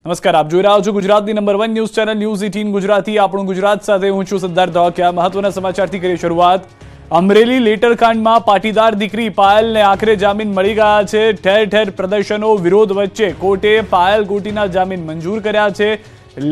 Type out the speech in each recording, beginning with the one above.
નમસ્કાર, આપ જોઈ રહ્યા છો ગુજરાતની number 1 news channel news 18 Gujarati. આપણું ગુજરાત સાથે હું છું સિદ્ધાર્થ ધોળકિયા. મહત્વના સમાચારથી કરીએ શરૂઆત. અમરેલી લેટરકાંડમાં પાટીદાર દીકરી પાયલને આખરે જામીન મળી ગયા છે. ઠેર ઠેર પ્રદર્શનો, વિરોધ વચ્ચે કોર્ટે પાયલ ગોટીના જામીન મંજૂર કર્યા છે.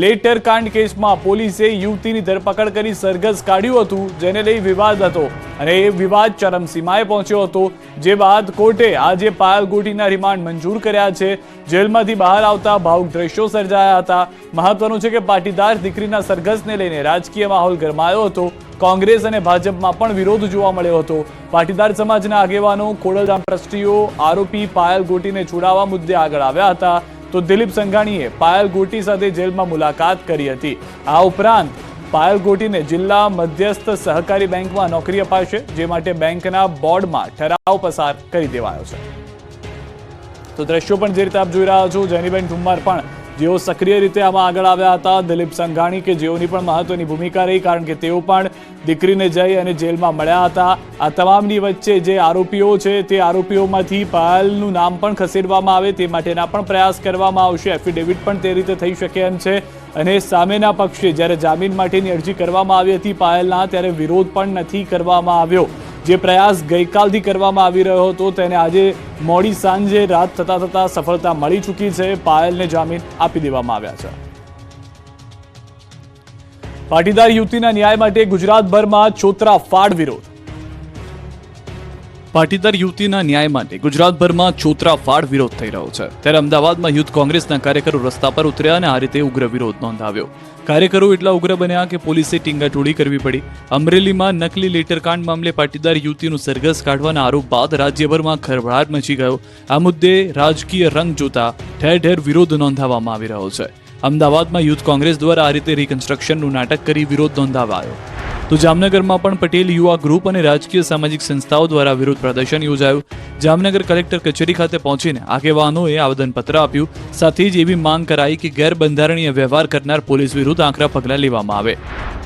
લેટરકાંડ કેસમાં પોલીસે યુવતીની ધરપકડ કરી સરઘસ કાઢ્યું હતું, જેને લઈ વિવાદ હતો અને એ વિવાદ ચરમસીમાએ પહોંચ્યો હતો. જે બાદ કોર્ટે આજે પાયલ ગોટીના રિમાન્ડ મંજૂર કર્યા છે. જેલમાંથી બહાર આવતા ભાવુક દ્રશ્યો સર્જાયા હતા. મહત્વનું છે કે પાટીદાર દીકરીના સરઘસને લઈને રાજકીય માહોલ ગરમાયો હતો. કોંગ્રેસ અને ભાજપમાં પણ વિરોધ જોવા મળ્યો હતો. પાટીદાર સમાજના આગેવાનો, ખોડલધામ ટ્રસ્ટીઓ આરોપી પાયલ ગોટીને છોડાવવા મુદ્દે આગળ આવ્યા હતા. તો દિલીપ સંઘાણીએ પાયલ ગોટી સાથે જેલમાં મુલાકાત કરી હતી. આ ઉપરાંત પાયલ ગોટીને જિલ્લા મધ્યસ્થ સહકારી બેંકમાં નોકરી અપાશે, જે માટે બેંકના બોર્ડમાં ઠરાવ પસાર કરી દેવાયો છે. તો દ્રશ્યો પણ જે રીતે આપ જોઈ રહ્યા છો, જેનીબેન ઠુમ્મર પણ જેઓ સક્રિય રીતે આમાં આગળ આવ્યા હતા. દિલીપ સંઘાણી કે જેઓની પણ મહત્વની ભૂમિકા રહી, કારણ કે તેઓ પણ દીકરીને જઈ અને જેલમાં મળ્યા હતા. આ તમામની વચ્ચે જે આરોપીઓ છે તે આરોપીઓમાંથી પાયલનું નામ પણ ખસેડવામાં આવે તે માટેના પણ પ્રયાસ કરવામાં આવશે. એફિડેવિટ પણ તે રીતે થઈ શકે એમ છે. અને સામેના પક્ષે જ્યારે જામીન માટેની અરજી કરવામાં આવી હતી પાયલના, ત્યારે વિરોધ પણ નથી કરવામાં આવ્યો. જે પ્રયાસ ગઈકાલથી કરવામાં આવી રહ્યો હતો તેને આજે મોડી સાંજે રાત થતા સફળતા મળી ચૂકી છે. પાયલને જામીન આપી દેવામાં આવ્યા છે. પાટીદાર યુવતીના ન્યાય માટે ગુજરાતભરમાં છોતરાફાડ વિરોધ. પાટીદાર યુવતીના ન્યાય માટે ગુજરાતભરમાં છોતરાફાડ વિરોધ થઈ રહ્યો છે. ત્યારે અમદાવાદમાં યુથ કોંગ્રેસના કાર્યકરો રસ્તા પર ઉતર્યા અને આ રીતે ઉગ્ર વિરોધ નોંધાવ્યો. કાર્યકરો એટલા ઉગ્ર બન્યા કે પોલીસે ટીંગાટોળી કરવી પડી. અમરેલીમાં નકલી લેટરકાંડ મામલે પાટીદાર યુવતીનું સરઘસ કાઢવાના આરોપ બાદ રાજ્યભરમાં ખળભળાટ મચી ગયો. આ મુદ્દે રાજકીય રંગ જોતા ઠેર ઠેર વિરોધ નોંધાવવામાં આવી રહ્યો છે. અમદાવાદમાં યુથ કોંગ્રેસ દ્વારા આ રીતે રિકન્સ્ટ્રક્શનનું નાટક કરી વિરોધ નોંધાવાયો. તો જામનગરમાં પણ પટેલ યુવા ગ્રુપ અને રાજકીય સામાજિક સંસ્થાઓ દ્વારા વિરોધ પ્રદર્શન યોજાયું. જામનગર કલેક્ટર કચેરી ખાતે પહોંચીને આગેવાનોએ આવેદનપત્ર આપ્યું. સાથે જ એવી માંગ કરાઈ કે ગેરબંધારણીય વ્યવહાર કરનાર પોલીસ વિરુદ્ધ આકરા પગલાં લેવામાં આવે.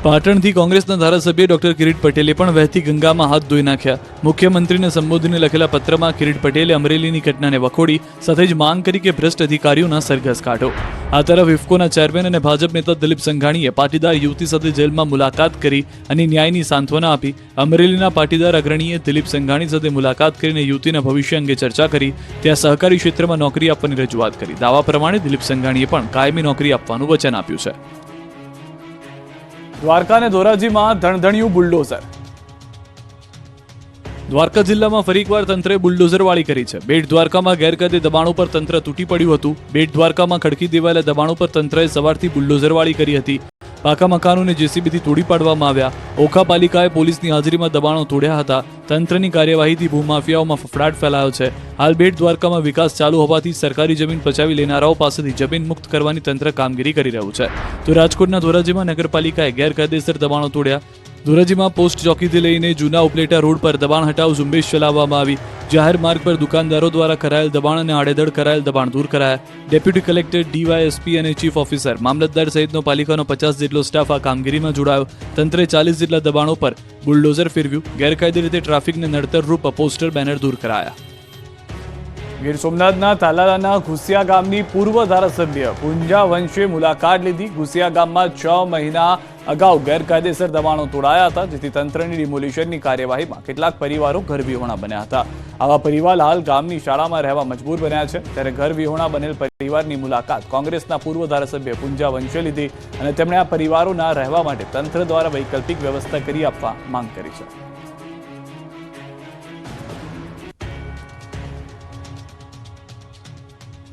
પાટણથી કોંગ્રેસના ધારાસભ્ય ડોક્ટર કિરીટ પટેલે પણ વહેતી ગંગામાં હાથ ધોઈ નાખ્યા. મુખ્યમંત્રીને સંબોધીને લખેલા પત્રમાં કિરીટ પટેલે અમરેલીની ઘટનાને વખોડી સાથે જ માંગ કરી કે ભ્રષ્ટ અધિકારીઓના સરઘસ કાઢો. આ તરફ ઇફકોના ચેરમેન અને ભાજપ નેતા દિલીપ સંઘાણીએ પાટીદાર યુવતી સાથે જેલમાં મુલાકાત કરી અને ન્યાયની સાંત્વના આપી. અમરેલીના પાટીદાર અગ્રણીએ દિલીપ સંઘાણી સાથે મુલાકાત કરીને યુવતીના ભવિષ્ય અંગે ચર્ચા કરી. ત્યાં સહકારી ક્ષેત્રમાં નોકરી આપવાની રજૂઆત કરી. દાવા પ્રમાણે દિલીપ સંઘાણીએ પણ કાયમી નોકરી આપવાનું વચન આપ્યું છે. દ્વારકા અને ધોરાજીમાં ધણધણિયું બુલડોઝર. દ્વારકા જિલ્લામાં ફરી એકવાર તંત્રે બુલડોઝરવાળી કરી છે. બેટ દ્વારકામાં ગેરકાયદે દબાણો પર તંત્ર તૂટી પડ્યું હતું. બેટ દ્વારકામાં ખડકી દેવાયેલા દબાણો પર તંત્રએ સવારથી બુલડોઝરવાળી કરી હતી. પાકા મકાનોને જેસીબીથી તોડી પાડવામાં આવ્યા. ઓખા પાલિકાએ પોલીસની હાજરીમાં દબાણો તોડ્યા હતા. તંત્રની કાર્યવાહીથી ભૂમાફિયાઓમાં ફફડાટ ફેલાયો છે. હાલ બેટ દ્વારકામાં વિકાસ ચાલુ હોવાથી સરકારી જમીન પચાવી લેનારાઓ પાસેથી જમીન મુક્ત કરવાની તંત્ર કામગીરી કરી રહ્યું છે. તો રાજકોટના ધોરાજીમાં નગરપાલિકાએ ગેરકાયદેસર દબાણો તોડ્યા. ધોરાજીમાં પોસ્ટ ચોકીથી લઈને જૂના ઉપલેટા રોડ પર દબાણ હટાવ ઝુંબેશ ચલાવવામાં આવી. જાહેર માર્ગ પર દુકાનદારો દ્વારા કરાયેલ દબાણ અને આડેધડ કરાયેલ દબાણ દૂર કરાયા. ડેપ્યુટી કલેક્ટર ડીવાયએસપી અને ચીફ ઓફિસર, મામલતદાર સહિતનો પાલિકાનો 50 જેટલો સ્ટાફ આ કામગીરીમાં જોડાયો. તંત્રે 40 જેટલા દબાણો પર બુલડોઝર ફેરવ્યું. ગેરકાયદે રીતે ટ્રાફિકને નડતરરૂપ પોસ્ટર બેનર દૂર કરાયા. ગીર સોમનાથના તાલાલાના ઘુસિયા ગામની પૂર્વ ધારાસભ્ય પૂંજા વંશે મુલાકાત લીધી. ઘુસિયા ગામમાં 6 મહિના અગાઉ ગેરકાયદેસર દબાણો તોડાયા હતા, જેથી તંત્રની ડિમોલિશનની કાર્યવાહીમાં કેટલાક પરિવારો ઘર વિહોણા બન્યા હતા. આવા પરિવાર હાલ ગામની શાળામાં રહેવા મજબૂર બન્યા છે. ત્યારે ઘર વિહોણા બનેલ પરિવારની મુલાકાત કોંગ્રેસના પૂર્વ ધારાસભ્ય પૂંજા વંશે લીધી અને તેમણે આ પરિવારોના રહેવા માટે તંત્ર દ્વારા વૈકલ્પિક વ્યવસ્થા કરી આપવા માંગ કરી છે.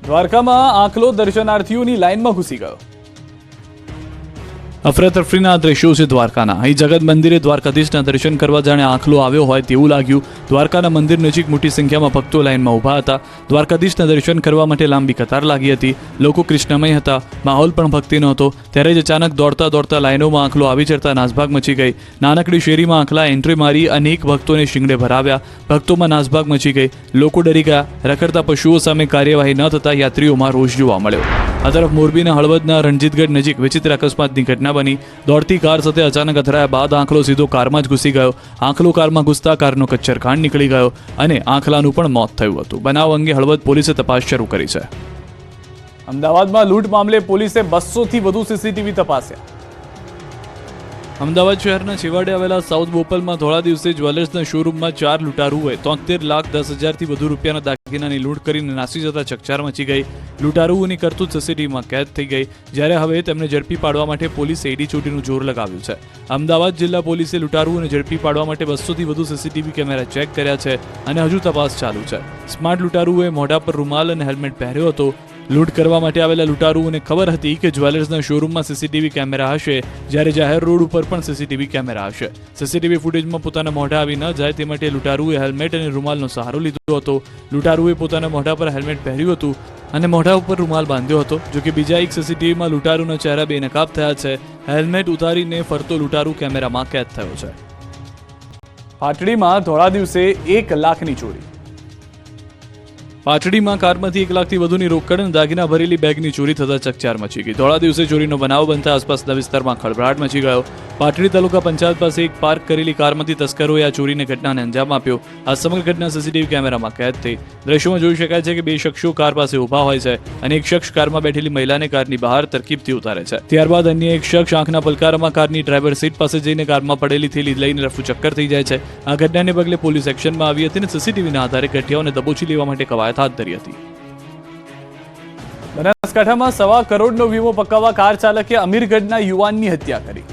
દ્વારકામાં આખલો દર્શનાર્થીઓની લાઇનમાં ઘૂસી ગયો. અફરાતફરીના દ્રશ્યો છે દ્વારકાના. અહીં જગત મંદિરે દ્વારકાધીશના દર્શન કરવા જાણે આખલો આવ્યો હોય તેવું લાગ્યું. દ્વારકાના મંદિર નજીક મોટી સંખ્યામાં ભક્તો લાઇનમાં ઊભા હતા. દ્વારકાધીશના દર્શન કરવા માટે લાંબી કતાર લાગી હતી. લોકો કૃષ્ણમય હતા. માહોલ પણ ભક્તિનો હતો. ત્યારે જ અચાનક દોડતા દોડતા લાઇનોમાં આખલો આવી ચડતા નાસભાગ મચી ગઈ. નાનકડી શેરીમાં આખલા એન્ટ્રી મારી અનેક ભક્તોને શિંગડે ભરાવ્યા. ભક્તોમાં નાસભાગ મચી ગઈ. લોકો ડરી ગયા. રખડતા પશુઓ સામે કાર્યવાહી ન થતા યાત્રીઓમાં રોષ જોવા મળ્યો. આ તરફ મોરબીના હળવદના રણજીતગઢ નજીક વિચિત્ર અકસ્માતની ઘટના બની. દોડતી કાર સાથે અચાનક અથડાયા બાદ આંખલો સીધો કારમાં જ ઘૂસી ગયો. આંખલો કારમાં ઘૂસતા કારનો કચ્છરખાંડ નીકળી ગયો અને આંખલાનું પણ મોત થયું હતું. બનાવ અંગે હળવદ પોલીસે તપાસ શરૂ કરી છે. અમદાવાદમાં લૂંટ મામલે પોલીસે 200થી વધુ સીસીટીવી તપાસ્યા. અમદાવાદ શહેરના છેવાડે આવેલા સાઉથ બોપલમાં ધોળા દિવસે જ્વેલર્સના શોરૂમમાં 4 લૂંટારુઓએ 73,10,000થી વધુ રૂપિયાના દાગીનાની લૂંટ કરીને નાસી જતા ચકચાર મચી ગઈ. લૂંટારુઓની કરતૂત સીસીટીવીમાં કેદ થઈ ગઈ, જ્યારે હવે તેમને ઝડપી પાડવા માટે પોલીસે એડી ચોટીનું જોર લગાવ્યું છે. અમદાવાદ જિલ્લા પોલીસે લૂંટારુઓને ઝડપી પાડવા માટે 200થી વધુ સીસીટીવી કેમેરા ચેક કર્યા છે અને હજુ તપાસ ચાલુ છે. સ્માર્ટ લૂંટારુઓએ મોઢા પર રૂમાલ અને હેલ્મેટ પહેર્યો હતો. લૂંટ કરવા માટે આવેલા લૂંટારુઓને ખબર હતી કે જ્વેલર્સના શોરૂમમાં સીસીટીવી કેમેરા હશે, જ્યારે જાહેર રોડ ઉપર પણ સીસીટીવી કેમેરા હશે. સીસીટીવી ફૂટેજમાં પોતાના મોઢા આવી ન જાય તે માટે લૂંટારુએ હેલ્મેટ અને રૂમાલનો સહારો લીધો હતો. લૂંટારુએ પોતાના મોઢા પર હેલ્મેટ પહેર્યું હતું અને મોઢા ઉપર રૂમાલ બાંધ્યો હતો. જોકે બીજા એક સીસીટીવીમાં લૂંટારુના ચહેરા બેનકાબ થયા છે. હેલ્મેટ ઉતારીને ફરતો લૂંટારુ કેમેરામાં કેદ થયો છે. પાટડીમાં ધોળા દિવસે 1 લાખની ચોરી. પાટડીમાં કારમાંથી 1 લાખથી વધુની રોકડ અને દાગીના ભરેલી બેગની ચોરી થતા ચકચાર મચી ગઈ. ધોળા દિવસે ચોરીનો બનાવ બનતા આસપાસના વિસ્તારમાં ખળભળાટ મચી ગયો. પાટડી તાલુકા પંચાયત પાસે એક પાર્ક કરેલી કારમાંથી તસ્કરોએ આ ચોરીની ઘટનાને અંજામ આપ્યો. આ સમગ્ર ઘટના સીસીટીવી કેમેરામાં કેદ થઈ. દ્રશ્યોમાં જોઈ શકાય છે કે 2 શખ્સો કાર પાસે ઊભા હોય છે અને એક શખ્સ કારમાં બેઠેલી મહિલાને કારની બહાર તરકીબથી ઉતારે છે. ત્યારબાદ અન્ય એક શખ્સ આંખના પલકારામાં કારની ડ્રાઈવર સીટ પાસે જઈને કારમાં પડેલી થેલી લઈને રફુચક્કર થઈ જાય છે. આ ઘટનાને પગલે પોલીસ એક્શનમાં આવી હતી અને સીસીટીવીના આધારે ગઠિયાઓને દબોચી લેવા માટે કવાયત હાથ ધરી હતી. બનાસકાંઠામાં 1.25 કરોડનો વીમો પકાવવા કાર ચાલકે અમીરગઢના યુવાનની હત્યા કરી.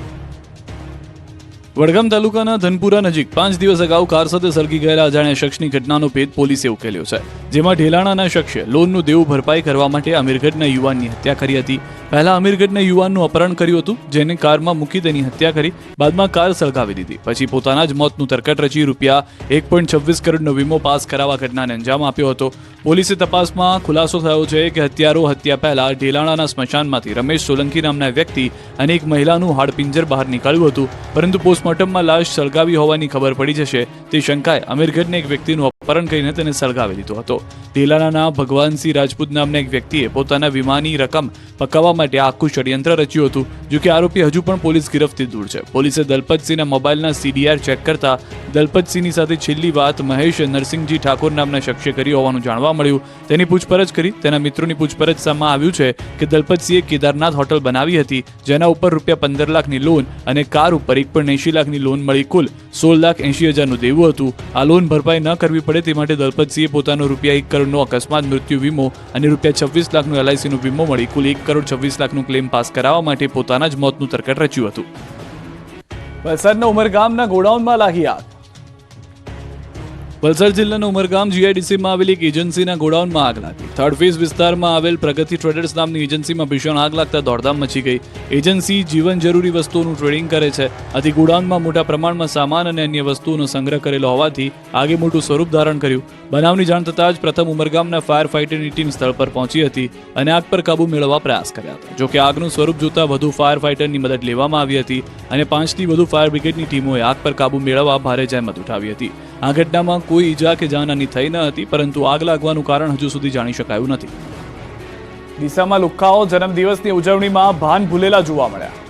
વડગામ તાલુકાના ધનપુરા નજીક 5 દિવસ અગાઉ કાર સાથે સળગી ગયેલા અજાણ્યા શખ્સની ઘટનાનો ભેદ પોલીસે ઉકેલ્યો છે, જેમાં ઢેલાણાના શખ્સે લોનનું દેવું ભરપાઈ કરવા માટે અમીરગઢના યુવાનની હત્યા કરી હતી. પહેલા અમીરગઢના યુવાનનું અપહરણ કર્યું હતું, જેને કારમાં મૂકી તેની હત્યા કરી. બાદમાં કાર સળગાવી દીધી. પછી પોતાના જ મોતનું તરકટ રચી ₹1.26 કરોડનો વીમો પાસ કરાવવા ઘટનાને અંજામ આપ્યો હતો. પોલીસે તપાસમાં ખુલાસો થયો છે કે હત્યારો હત્યા પહેલા ઢેલાણાના સ્મશાનમાંથી રમેશ સોલંકી નામના વ્યક્તિ અને એક મહિલાનું હાડપિંજર બહાર નીકળ્યું હતું, પરંતુ પોસ્ટમોર્ટમમાં લાશ સળગાવી હોવાની ખબર પડી જશે તે શંકાએ અમીરગઢના એક વ્યક્તિનું અપહરણ કરીને તેને સળગાવી દીધો હતો. ઢેલાણાના ભગવાનસિંહ રાજપૂત નામના એક વ્યક્તિએ પોતાના વીમાની રકમ પકાવવા માટે આખું ષડયંત્ર રચ્યું હતું. જો કે આરોપી હજુ પણ પોલીસ ગિરફથી દૂર છે. પોલીસે દલપતસિંહના મોબાઈલના CDR ચેક કરતા દલપતસિંહની સાથે છેલ્લી વાત મહેશ નરસિંહજી ઠાકોર નામના શખ્સે કરી હોવાનું જાણવા મળ્યું. તેની પૂછપરછ કરી તેના મિત્રોની પૂછપરછ સામે આવ્યું છે કે દલપતસિંહે કેદારનાથ હોટલ બનાવી હતી, જેના ઉપર ₹15 લાખની લોન અને કાર ઉપર 1.80 લાખની લોન મળી કુલ 16,80,000નું દેવું હતું. આ લોન ભરપાઈ ન કરવી પડે તે માટે દલપતસિંહે પોતાનો ₹1 કરોડનો અકસ્માત મૃત્યુ વીમો અને ₹26 લાખનો LICનો વીમો મળી કુલ ₹1.26 કરોડનું ક્લેમ પાસ કરાવવા માટે પોતાના જ મોતનું તરકટ રચ્યું હતું. વલસાડના ઉમરગામના ગોડાઉનમાં લાગી આગ. વલસાડ જિલ્લાના ઉમરગામ GIDCમાં આવેલી એક એજન્સીના ગોડાઉનમાં આગ લાગી. થર્ડ ફેઝ વિસ્તારમાં આવેલ પ્રગતિ ટ્રેડર્સ નામની એજન્સીમાં ભીષણ આગ લાગતા દોડધામ મચી ગઈ. એજન્સી જીવન જરૂરી વસ્તુઓનું ટ્રેડિંગ કરે છે, આથી ગોડાઉનમાં મોટા પ્રમાણમાં સામાન અને અન્ય વસ્તુઓનો સંગ્રહ કરેલો હોવાથી આગે મોટું સ્વરૂપ ધારણ કર્યું. બનાવની જાણ થતાં જ પ્રથમ ઉમરગામના ફાયર ફાઇટરની ટીમ સ્થળ પર પહોંચી હતી અને આગ પર કાબુ મેળવવા પ્રયાસ કર્યા હતા. જોકે આગનું સ્વરૂપ જોતા વધુ ફાયર ફાઇટરની મદદ લેવામાં આવી હતી અને 5થી વધુ ફાયર બ્રિગેડની ટીમોએ આગ પર કાબુ મેળવવા ભારે જહેમત ઉઠાવી હતી. આ ઘટનામાં કોઈ ઈજા કે જાનહાની થઈ ન હતી, પરંતુ આગ લાગવાનું કારણ હજુ સુધી જાણી શકાયું નથી. ડીસામાં લુખ્ખાઓ જન્મદિવસની ઉજવણીમાં ભાન ભૂલેલા જોવા મળ્યા.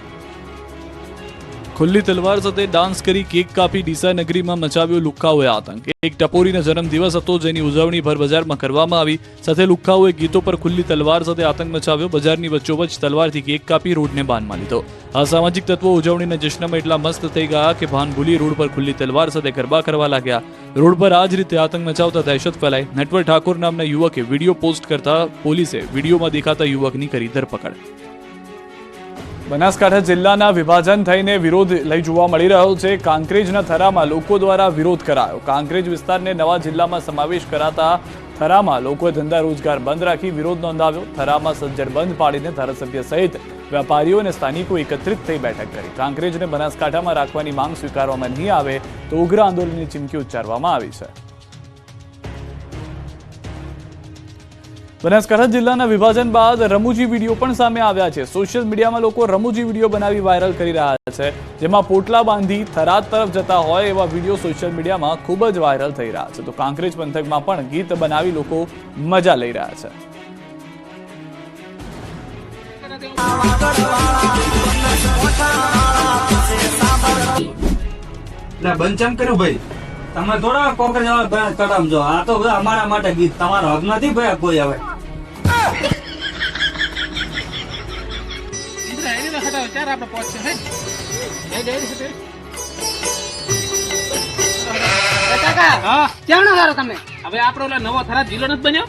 ખુલ્લી તલવાર સાથે ડાન્સ કરી કેક કાપી ડીસા નગરીમાં મચાવ્યો લુખ્ખાઓએ આતંક. એક ટપોરીનો જન્મદિવસ હતો, જેની ઉજવણી ભર બજારમાં કરવામાં આવી. સાથે લુખ્ખાઓએ ગીતો પર ખુલ્લી તલવાર સાથે આતંક મચાવ્યો. બજારની વચ્ચોવચ્ચ તલવારથી કેક કાપી રોડને બાનમાં લીધો. અસામાજિક તત્વો ઉજવણીના જશ્નમાં એટલા મસ્ત થઈ ગયા કે ભાન ભૂલી રોડ પર ખુલ્લી તલવાર સાથે ગરબા કરવા લાગ્યા. રોડ પર આ જ રીતે આતંક મચાવતા દહેશત ફેલાઈ. નટવર ઠાકોર નામના યુવકે વિડીયો પોસ્ટ કરતા પોલીસે વિડીયોમાં દેખાતા યુવકની કરી ધરપકડ. બનાસકાંઠા જિલ્લાના વિભાજન થઈને વિરોધ લઈ જોવા મળી રહ્યો છે. કાંકરેજના થરામાં લોકો દ્વારા વિરોધ કરાયો. કાંકરેજ વિસ્તારને નવા જિલ્લામાં સમાવેશ કરાતા થરામાં લોકોએ ધંધા રોજગાર બંધ રાખી વિરોધ નોંધાવ્યો. થરામાં સજ્જડ બંધ પાડીને ધારાસભ્ય સહિત વેપારીઓ અને સ્થાનિકો એકત્રિત થઈ બેઠક કરી. કાંકરેજને બનાસકાંઠામાં રાખવાની માંગ સ્વીકારવામાં નહીં આવે તો ઉગ્ર આંદોલનની ચીમકી ઉચ્ચારવામાં આવી છે. બનાસકાંઠા જિલ્લાના વિભાજન બાદ રમૂજી વિડીયો પણ સામે આવ્યા છે. સોશિયલ મીડિયામાં લોકો રમૂજી વિડીયો બનાવી વાયરલ કરી રહ્યા છે, જેમાં પોટલા બાંધી થરાદ તરફ જતા હોય એવા વિડીયો સોશિયલ મીડિયામાં ખૂબ જ વાયરલ થઈ રહ્યા છે. તો કાંકરેજ પંથકમાં પણ ગીત બનાવી લોકો મજા લઈ રહ્યા છે. બંચમ કર્યું ભાઈ, તમે થોડા કોકરેજ ચડામજો. આ તો અમારા માટે ગીત, તમારો હક નથી ભાઈ કોઈ. હવે ત્યારે આપણે પહોંચશે કાકા ક્યાં હારો તમે હવે આપણે ઓલા નવો થરાદ જિલ્લો નથી બન્યો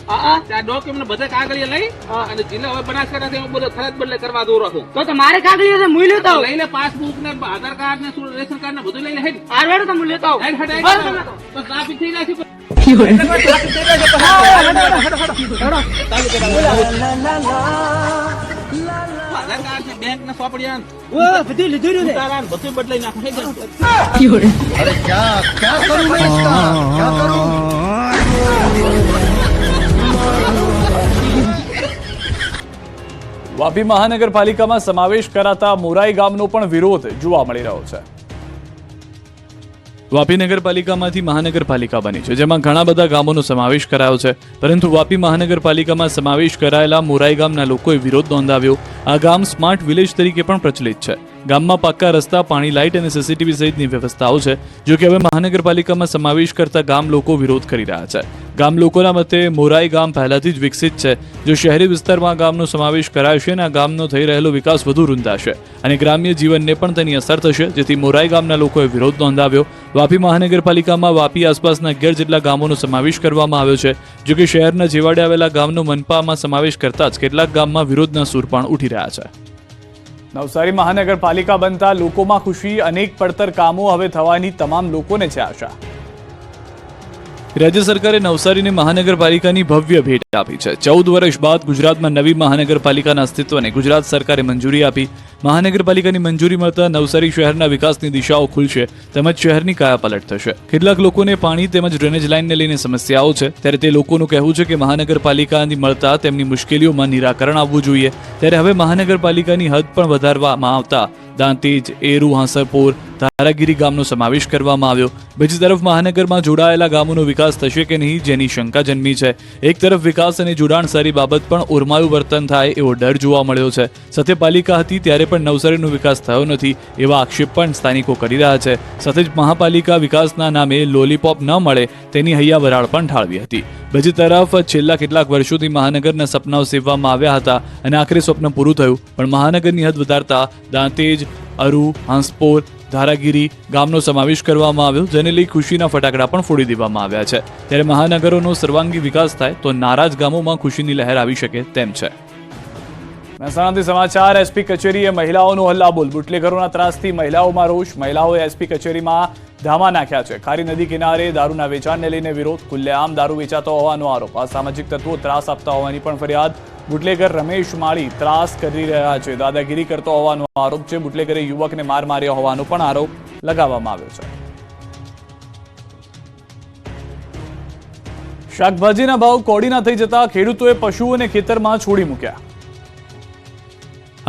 ત્યાં ડોક્યુમેન્ટ બધા કાગળિયા લઈ અને જિલ્લો હવે બનાસકાંઠાથી હું બધો થરાદ બદલે કરવા દોરો છું તો મારે કાગળિયો છે મુઈ લેતો લઈ લે પાસબુક ને આધાર કાર્ડ ને રેશન કાર્ડ ને બધું લઈ લે હેડ આરવેડો તો મુઈ લેતો તો ટ્રાફિક થઈ જાય છે આધાર કાર્ડ ને બેંક ને સોપડિયા બધું લીધું બધું બદલાઈ નાખું વાપી મહાનગરપાલિકામાં સમાવેશ કરાતા મોરાઈ ગામનો પણ વિરોધ જોવા મળી રહ્યો છે. વાપી નગરપાલિકામાંથી મહાનગરપાલિકા બની છે, જેમાં ઘણા બધા ગામોનો સમાવેશ કરાયો છે, પરંતુ વાપી મહાનગરપાલિકામાં સમાવેશ કરાયેલા મોરાઈ ગામના લોકોએ વિરોધ નોંધાવ્યો. આ ગામ સ્માર્ટ વિલેજ તરીકે પણ પ્રચલિત છે. ગામમાં પાક્કા રસ્તા, પાણી, લાઇટ અને સીસીટીવી સહિતની વ્યવસ્થાઓ છે. જો કે હવે મહાનગરપાલિકામાં સમાવેશ કરતા ગામ લોકો વિરોધ કરી રહ્યા છે. ગામ લોકોના મતે મોરાઈ ગામ પહેલાથી જ વિકસિત છે. જો શહેરી વિસ્તારમાં આ ગામનો સમાવેશ કરાશે અને આ ગામનો થઈ રહેલો વિકાસ વધુ રૂંધાશે અને ગ્રામ્ય જીવનને પણ તેની અસર થશે, જેથી મોરાઈ ગામના લોકોએ વિરોધ નોંધાવ્યો. વાપી મહાનગરપાલિકામાં વાપી આસપાસના 11 જેટલા ગામોનો સમાવેશ કરવામાં આવ્યો છે. જો કે શહેરના છેવાડે આવેલા ગામનો મનપામાં સમાવેશ કરતા જ કેટલાક ગામમાં વિરોધના સૂર પણ ઉઠી રહ્યા છે. નવસારી મહાનગરપાલિકા બનતા લોકોમાં ખુશી, અનેક પડતર કામો હવે થવાની તમામ લોકોને છે આશા. રાજ્ય સરકારે નવસારીને મહાનગરપાલિકાની ભવ્ય ભેટ આપી છે. 14 વર્ષ બાદ ગુજરાતમાં નવી મહાનગરપાલિકાના અસ્તિત્વને ગુજરાત સરકારે મંજૂરી આપી. મહાનગરપાલિકાની મંજૂરી મળતા નવસારી શહેરના વિકાસની દિશાઓ ખુલશે તેમજ શહેરની કાયાપલટ થશે. કેટલાક લોકોને પાણી તેમજ ડ્રેનેજ લાઇનને લઈને સમસ્યાઓ છે, ત્યારે તે લોકોનું કહેવું છે કે મહાનગરપાલિકાની મળતા તેમની મુશ્કેલીઓમાં નિરાકરણ આવવું જોઈએ. ત્યારે હવે મહાનગરપાલિકાની હદ પણ વધારવામાં આવતા દાંતીજ, એરુ, હાંસરપુર, ધારાગીરી ગામનો સમાવેશ કરવામાં આવ્યો. બીજી તરફ મહાનગરમાં જોડાયેલા ગામોનો વિકાસ થશે કે નહીં જેની શંકા જન્મી છે. એક તરફ વિકાસ અને જોડાણ સારી બાબત પણ ઓરમાયું વર્તન થાય એવો ડર જોવા મળ્યો છે. સાથે પાલિકા હતી ત્યારે પણ નવસારીનો વિકાસ થયો નથી એવા આક્ષેપ પણ સ્થાનિકો કરી રહ્યા છે. સાથે જ મહાપાલિકા વિકાસના નામે લોલીપોપ ન મળે તેની હૈયા વરાળ પણ ઠાળવી હતી. બીજી તરફ છેલ્લા કેટલાક વર્ષોથી મહાનગરના સપનાઓ સેવવામાં આવ્યા હતા અને આખરે સ્વપ્ન પૂરું થયું, પણ મહાનગરની હદ વધારતા દાંતેજ, અરુ, હાંસપોર, ધારાગીરી ગામનો સમાવેશ કરવામાં આવ્યો, જેને લઈ ખુશીના ફટાકડા પણ ફોડી દેવામાં આવ્યા છે. ત્યારે મહાનગરોનો સર્વાંગી વિકાસ થાય તો નારાજ ગામોમાં ખુશીની લહેર આવી શકે તેમ છે. મહેસાણાથી સમાચાર. એસપી કચેરીએ મહિલાઓનો હલ્લાબોલ. બુટલેગરોના ત્રાસથી મહિલાઓમાં રોષ. મહિલાઓએ એસપી કચેરીમાં ધામા નાખ્યા છે. ખારી નદી કિનારે દારૂના વેચાણને લઈને વિરોધ. ખુલ્લેઆમ દારૂ વેચાતો હોવાનો આરોપ. અસામાજિક તત્વો ત્રાસ આપતા હોવાની પણ ફરિયાદ. બુટલેગર રમેશ માળી ત્રાસ કરી રહ્યા છે, દાદાગીરી કરતો હોવાનો આરોપ છે. બુટલેગરે યુવકને માર માર્યો હોવાનો પણ આરોપ લગાવવામાં આવ્યો છે. શાકભાજીના ભાવ કોડીના થઈ જતા ખેડૂતોએ પશુઓને ખેતરમાં છોડી મૂક્યા.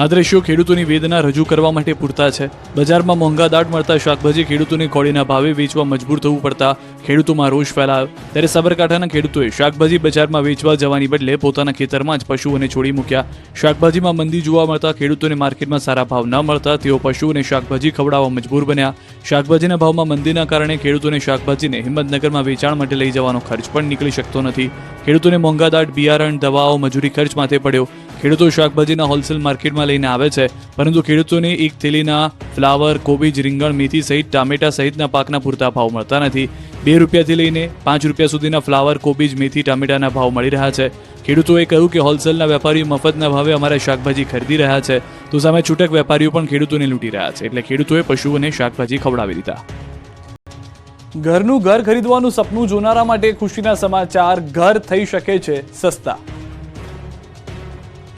આ દ્રશ્યો ખેડૂતોની વેદના રજૂ કરવા માટે પૂરતા છે. બજારમાં મોંઘા દાટ મળતા શાકભાજી ખેડૂતોને કોડીના ભાવે વેચવા મજબૂર થવું પડતા ખેડૂતોમાં રોષ ફેલાયો. ત્યારે સાબરકાંઠાના ખેડૂતોએ શાકભાજી બજારમાં વેચવા જવાની બદલે પોતાના ખેતરમાં જ પશુઓને છોડી મૂક્યા. શાકભાજીમાં મંદી જોવા મળતા ખેડૂતોને માર્કેટમાં સારા ભાવ ન મળતા તેઓ પશુઓને શાકભાજી ખવડાવવા મજબૂર બન્યા. શાકભાજીના ભાવમાં મંદીના કારણે ખેડૂતોને શાકભાજીને હિંમતનગરમાં વેચાણ માટે લઈ જવાનો ખર્ચ પણ નીકળી શકતો નથી. ખેડૂતોને મોંઘા દાટ બિયારણ, દવાઓ, મજૂરી ખર્ચ માથે પડ્યો. ખેડૂતો શાકભાજીના હોલસેલ માર્કેટમાં લઈને આવે છે, પરંતુ ખેડૂતોને એક થેલીના ફ્લાવર, કોબીજ, રીંગણ, મેથી સહિત ટામેટા સહિતના પાકના પૂરતા ભાવ મળતા નથી. 2 રૂપિયાથી લઈને 5 રૂપિયા સુધીના ફ્લાવર, કોબીજ, મેથી, ટામેટાના ભાવ મળી રહ્યા છે. ખેડૂતોએ કહ્યું કે હોલસેલના વેપારીઓ મફતના ભાવે અમારા શાકભાજી ખરીદી રહ્યા છે, તો સામે છૂટક વેપારીઓ પણ ખેડૂતોને લૂંટી રહ્યા છે. એટલે ખેડૂતોએ પશુઓને શાકભાજી ખવડાવી દીધા. ઘરનું ઘર ખરીદવાનું સપનું જોનારા માટે ખુશીના સમાચાર. ઘર થઈ શકે છે સસ્તા.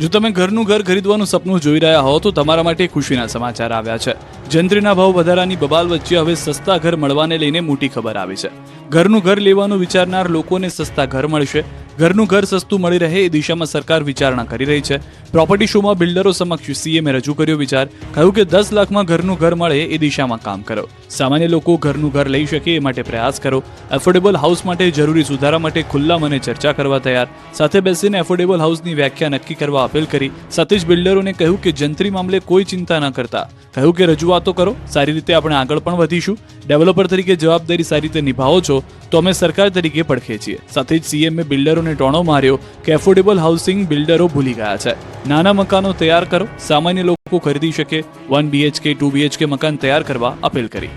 જો તમે ઘરનું ઘર ખરીદવાનું સપનું જોઈ રહ્યા હો તો તમારા માટે ખુશીના સમાચાર આવ્યા છે. જંત્રીના ભાવ વધારાની બબાલ વચ્ચે હવે સસ્તા ઘર મળવાને લઈને મોટી ખબર આવી છે. ઘરનું ઘર લેવાનું વિચારનાર લોકોને સસ્તા ઘર મળશે. ઘરનું ઘર સસ્તું મળી રહે એ દિશામાં સરકાર વિચારણા કરી રહી છે. પ્રોપર્ટી શોમાં બિલ્ડરો સમક્ષ સીએમએ રજૂ કર્યો વિચાર. કહ્યું કે 10 લાખમાં ઘરનું ઘર મળે એ દિશામાં કામ કરો. સામાન્ય લોકો ઘરનું ઘર લઈ શકે એ માટે પ્રયાસ કરો. એફોર્ડેબલ હાઉસ માટે જરૂરી સુધારા માટે ખુલ્લા મને ચર્ચા કરવા તૈયાર. સાથે બેસીને એફોર્ડેબલ હાઉસની વ્યાખ્યા નક્કી કરવા અપીલ કરી. સાથે જ બિલ્ડરોને કહ્યું કે જંત્રી મામલે કોઈ ચિંતા ન કરતા. કહ્યું કે રજૂઆતો કરો, સારી રીતે આપણે આગળ પણ વધીશું. ડેવલપર તરીકે જવાબદારી સારી રીતે નિભાવો છો તો અમે સરકાર તરીકે પડખે છીએ. સાથે જ સીએમએ બિલ્ડરોને ટોણો માર્યો કે એફોર્ડેબલ હાઉસિંગ બિલ્ડરો ભૂલી ગયા છે. નાના મકાનો તૈયાર કરો, સામાન્ય લોકો ખરીદી શકે. 1 BHK 2 BHK મકાન તૈયાર કરવા અપીલ કરી.